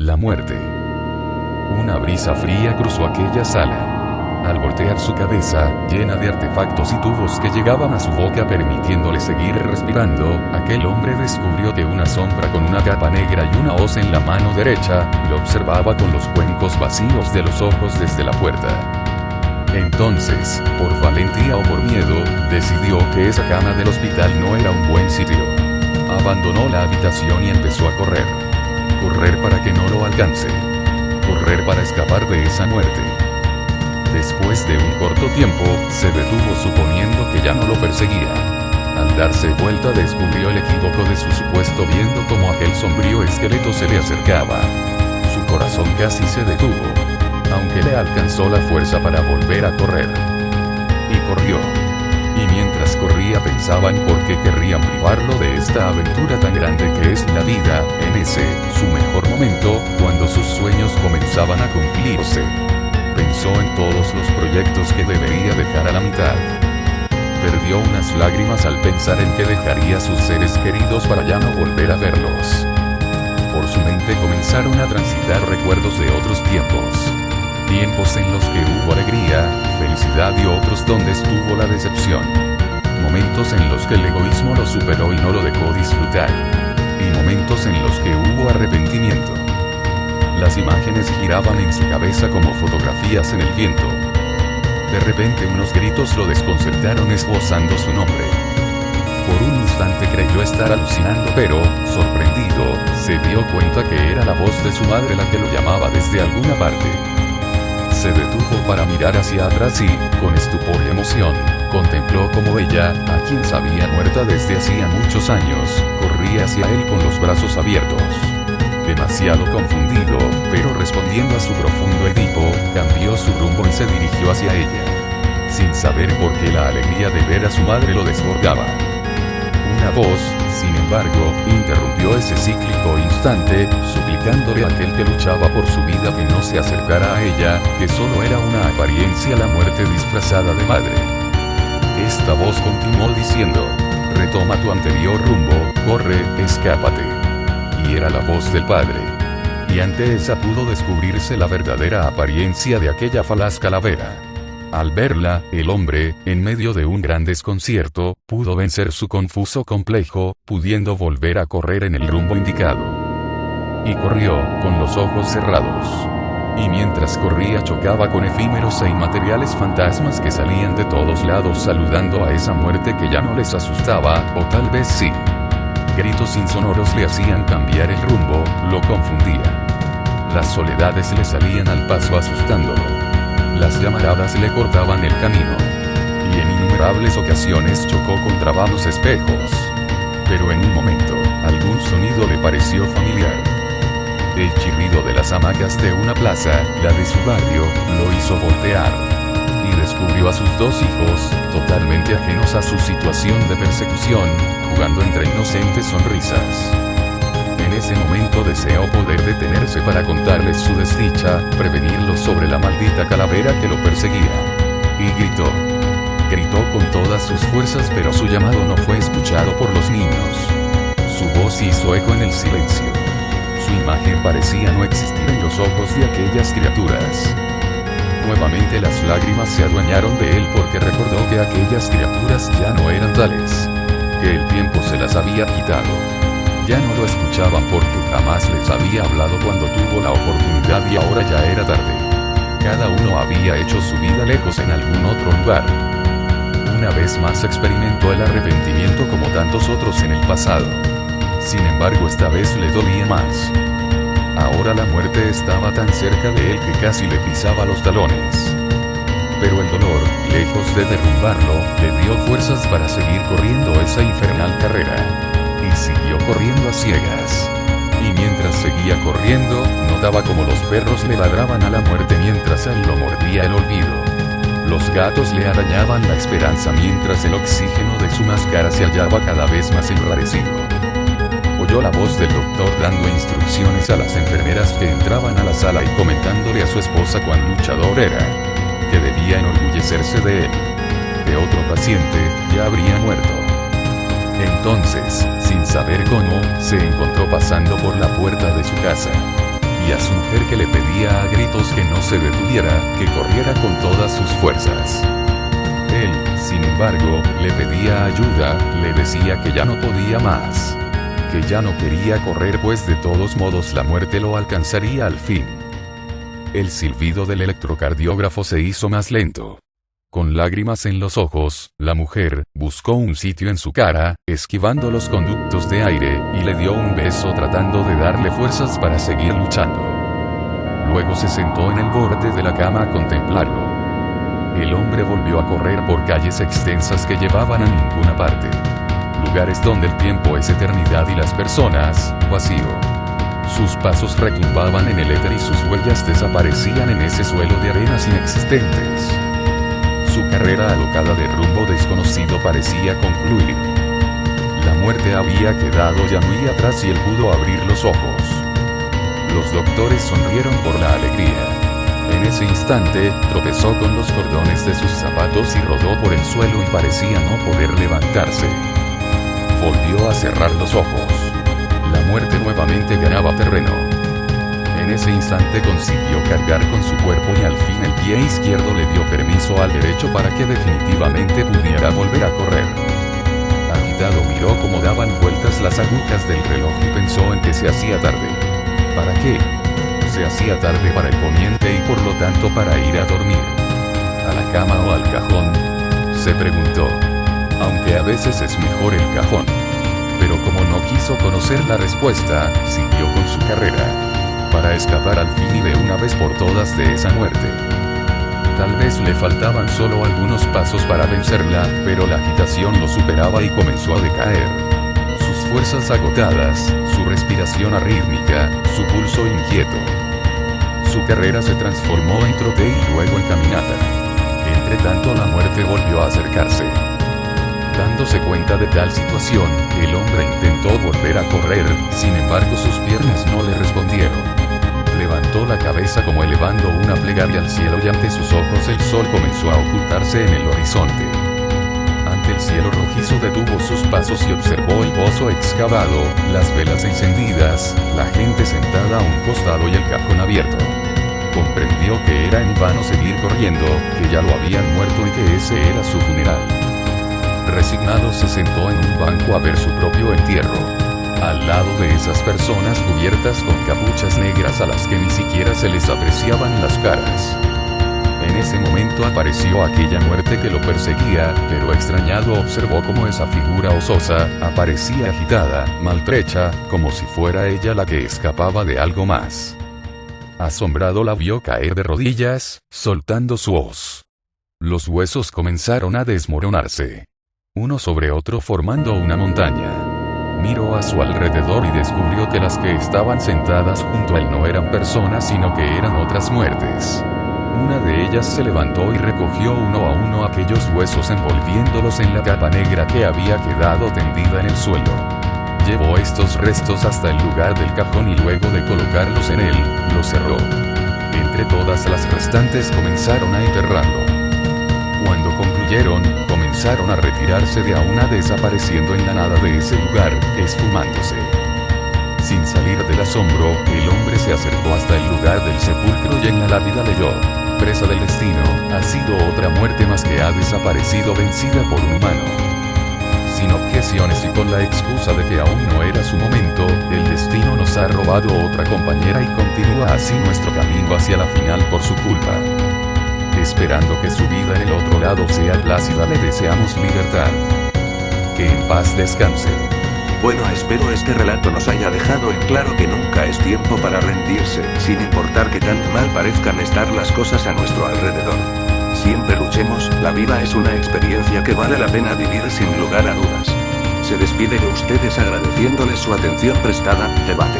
la muerte. Una brisa fría cruzó aquella sala. Al voltear su cabeza, llena de artefactos y tubos que llegaban a su boca permitiéndole seguir respirando, aquel hombre descubrió que una sombra con una capa negra y una hoz en la mano derecha, lo observaba con los cuencos vacíos de los ojos desde la puerta. Entonces, por valentía o por miedo, decidió que esa cama del hospital no era un buen sitio. Abandonó la habitación y empezó a correr. Correr para que no lo alcance. Correr para escapar de esa muerte. Después de un corto tiempo, se detuvo suponiendo que ya no lo perseguía. Al darse vuelta descubrió el equívoco de su supuesto viendo como aquel sombrío esqueleto se le acercaba. Su corazón casi se detuvo, aunque le alcanzó la fuerza para volver a correr. Y corrió. Y mientras corría pensaba en por qué querrían privarlo de esta aventura tan grande que es la vida, en ese, su mejor momento, cuando sus sueños comenzaban a cumplirse. Pensó en todos los proyectos que debería dejar a la mitad. Perdió unas lágrimas al pensar en que dejaría a sus seres queridos para ya no volver a verlos. Por su mente comenzaron a transitar recuerdos de otros tiempos. Tiempos en los que hubo alegría, felicidad y otros donde estuvo la decepción. Momentos en los que el egoísmo lo superó y no lo dejó disfrutar. Y momentos en los que hubo arrepentimiento. Las imágenes giraban en su cabeza como fotografías en el viento. De repente unos gritos lo desconcertaron esbozando su nombre. Por un instante creyó estar alucinando pero, sorprendido, se dio cuenta que era la voz de su madre la que lo llamaba desde alguna parte. Se detuvo para mirar hacia atrás y, con estupor y emoción, contempló como ella, a quien sabía muerta desde hacía muchos años, corría hacia él con los brazos abiertos. Demasiado confundido, pero respondiendo a su profundo Edipo, cambió su rumbo y se dirigió hacia ella. Sin saber por qué la alegría de ver a su madre lo desbordaba. Una voz, sin embargo, interrumpió ese cíclico instante, suplicándole a aquel que luchaba por su vida que no se acercara a ella, que solo era una apariencia la muerte disfrazada de madre. Esta voz continuó diciendo: retoma tu anterior rumbo, corre, escápate. Y era la voz del padre. Y ante esa pudo descubrirse la verdadera apariencia de aquella falaz calavera. Al verla, el hombre, en medio de un gran desconcierto, pudo vencer su confuso complejo, pudiendo volver a correr en el rumbo indicado. Y corrió, con los ojos cerrados. Y mientras corría chocaba con efímeros e inmateriales fantasmas que salían de todos lados saludando a esa muerte que ya no les asustaba, o tal vez sí. Gritos insonoros le hacían cambiar el rumbo, lo confundían. Las soledades le salían al paso asustándolo. Las llamaradas le cortaban el camino. Y en innumerables ocasiones chocó contra vanos espejos. Pero en un momento, algún sonido le pareció familiar. El chirrido de las hamacas de una plaza, la de su barrio, lo hizo voltear. Y descubrió a sus dos hijos, totalmente ajenos a su situación de persecución, jugando entre inocentes sonrisas. En ese momento deseó poder detenerse para contarles su desdicha, prevenirlos sobre la maldita calavera que lo perseguía. Y gritó. Gritó con todas sus fuerzas pero su llamado no fue escuchado por los niños. Su voz hizo eco en el silencio. Su imagen parecía no existir en los ojos de aquellas criaturas. Nuevamente las lágrimas se adueñaron de él porque recordó que aquellas criaturas ya no eran tales. Que el tiempo se las había quitado. Ya no lo escuchaban porque jamás les había hablado cuando tuvo la oportunidad y ahora ya era tarde. Cada uno había hecho su vida lejos en algún otro lugar. Una vez más experimentó el arrepentimiento como tantos otros en el pasado. Sin embargo esta vez le dolía más. Ahora la muerte estaba tan cerca de él que casi le pisaba los talones. Pero el dolor, lejos de derrumbarlo, le dio fuerzas para seguir corriendo esa infernal carrera. Y siguió corriendo a ciegas. Y mientras seguía corriendo, notaba como los perros le ladraban a la muerte mientras a él lo mordía el olvido. Los gatos le arañaban la esperanza mientras el oxígeno de su máscara se hallaba cada vez más enrarecido. Oyó la voz del doctor dando instrucciones a las enfermeras que entraban a la sala y comentándole a su esposa cuán luchador era, que debía enorgullecerse de él, que otro paciente ya habría muerto. Entonces, sin saber cómo, se encontró pasando por la puerta de su casa. y a su mujer que le pedía a gritos que no se detuviera, que corriera con todas sus fuerzas. Él, sin embargo, le pedía ayuda, le decía que ya no podía más. Que ya no quería correr pues de todos modos la muerte lo alcanzaría al fin. El silbido del electrocardiógrafo se hizo más lento. Con lágrimas en los ojos, la mujer buscó un sitio en su cara, esquivando los conductos de aire, y le dio un beso tratando de darle fuerzas para seguir luchando. Luego se sentó en el borde de la cama a contemplarlo. El hombre volvió a correr por calles extensas que llevaban a ninguna parte. Lugares donde el tiempo es eternidad y las personas, vacío. Sus pasos retumbaban en el éter y sus huellas desaparecían en ese suelo de arenas inexistentes. Su carrera alocada de rumbo desconocido parecía concluir. La muerte había quedado ya muy atrás y él pudo abrir los ojos. Los doctores sonrieron por la alegría. En ese instante, tropezó con los cordones de sus zapatos y rodó por el suelo y parecía no poder levantarse. Volvió a cerrar los ojos. La muerte nuevamente ganaba terreno. En ese instante consiguió cargar con su cuerpo y al fin el pie izquierdo le dio permiso al derecho para que definitivamente pudiera volver a correr. Agitado miró cómo daban vueltas las agujas del reloj y pensó en que se hacía tarde. ¿Para qué? Se hacía tarde para el poniente y por lo tanto para ir a dormir. ¿A la cama o al cajón? Se preguntó. Aunque a veces es mejor el cajón. Pero como no quiso conocer la respuesta, siguió con su carrera. Para escapar al fin y de una vez por todas de esa muerte. Tal vez le faltaban solo algunos pasos para vencerla, pero la agitación lo superaba y comenzó a decaer. Sus fuerzas agotadas, su respiración arrítmica, su pulso inquieto. Su carrera se transformó en trote y luego en caminata. Entre tanto la muerte volvió a acercarse. Dándose cuenta de tal situación, el hombre intentó volver a correr, sin embargo sus piernas no le respondieron. Levantó la cabeza como elevando una plegaria al cielo y ante sus ojos el sol comenzó a ocultarse en el horizonte. Ante el cielo rojizo detuvo sus pasos y observó el pozo excavado, las velas encendidas, la gente sentada a un costado y el cajón abierto. Comprendió que era en vano seguir corriendo, que ya lo habían muerto y que ese era su funeral. Resignado se sentó en un banco a ver su propio entierro. Al lado de esas personas cubiertas con capuchas negras a las que ni siquiera se les apreciaban las caras. En ese momento apareció aquella muerte que lo perseguía, pero extrañado observó cómo esa figura ososa aparecía agitada, maltrecha, como si fuera ella la que escapaba de algo más. Asombrado la vio caer de rodillas, soltando su hoz. Los huesos comenzaron a desmoronarse. Uno sobre otro formando una montaña. Miró a su alrededor y descubrió que las que estaban sentadas junto a él no eran personas sino que eran otras muertes. Una de ellas se levantó y recogió uno a uno aquellos huesos envolviéndolos en la capa negra que había quedado tendida en el suelo. Llevó estos restos hasta el lugar del cajón y luego de colocarlos en él, lo cerró. Entre todas las restantes comenzaron a enterrarlo. Cuando concluyeron, comenzaron a retirarse de a una desapareciendo en la nada de ese lugar, esfumándose. Sin salir del asombro, el hombre se acercó hasta el lugar del sepulcro y en la lápida leyó: presa del destino, ha sido otra muerte más que ha desaparecido vencida por un humano. Sin objeciones y con la excusa de que aún no era su momento, el destino nos ha robado otra compañera y continúa así nuestro camino hacia la final por su culpa. Esperando que su vida en el otro lado sea plácida, le deseamos libertad. Que en paz descanse. Bueno, espero este relato nos haya dejado en claro que nunca es tiempo para rendirse, sin importar que tan mal parezcan estar las cosas a nuestro alrededor. Siempre luchemos, la vida es una experiencia que vale la pena vivir sin lugar a dudas. Se despide de ustedes agradeciéndoles su atención prestada. Debate.